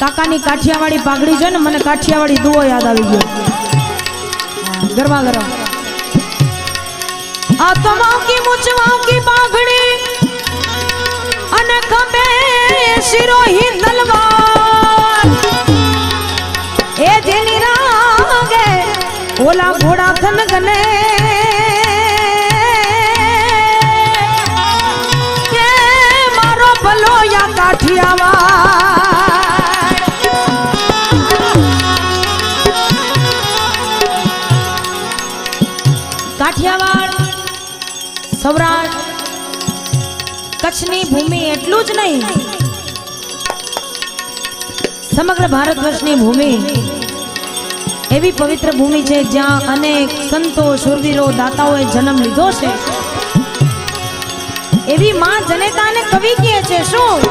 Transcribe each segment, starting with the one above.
કાકાની કાઠિયાવાડી પાઘડી છે ને મને કાઠિયાવાડી દુઓ યાદ આવી ગયો ગરમા ગરમ આત્મા કી મુચવા કી પાઘડી અને ખંભે શિરોહી તલવાર એ જેની રાગે ઓલા ઘોડા થન ગને કે મારો ભલો યા કાઠિયાવાડ કાઠિયાવાડ સૌરાષ્ટ્ર કચ્છની ભૂમિ એટલું જ નહીં સમગ્ર ભારત વર્ષની ભૂમિ એવી પવિત્ર ભૂમિ છે જ્યાં અનેક સંતો શૂરવીરો દાતાઓએ જન્મ લીધો છે એવી માં જનેતાને કવિ કહે છે શું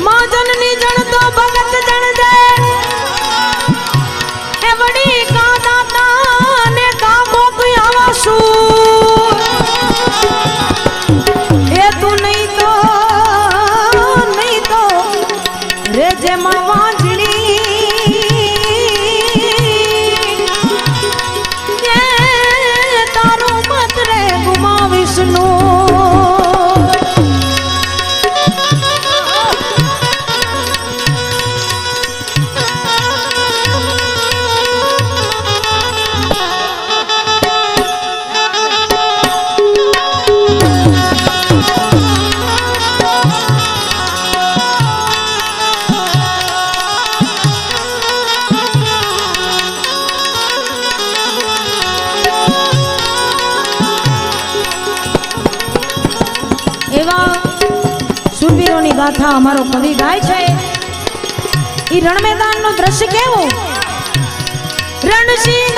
માં જનની જણ તો ભગત જણ જાય એ વડી કા દાતા ને કા મોકઈ આવાશું એ તું નહીં તો રે જે માં વાંજણી કે તારું મત રે ગુમાવીશ નું શૂરવીરોની ગાથા અમારો કવિ ગાય છે ઈ રણ મેદાનનું દ્રશ્ય કેવું રણસિંહ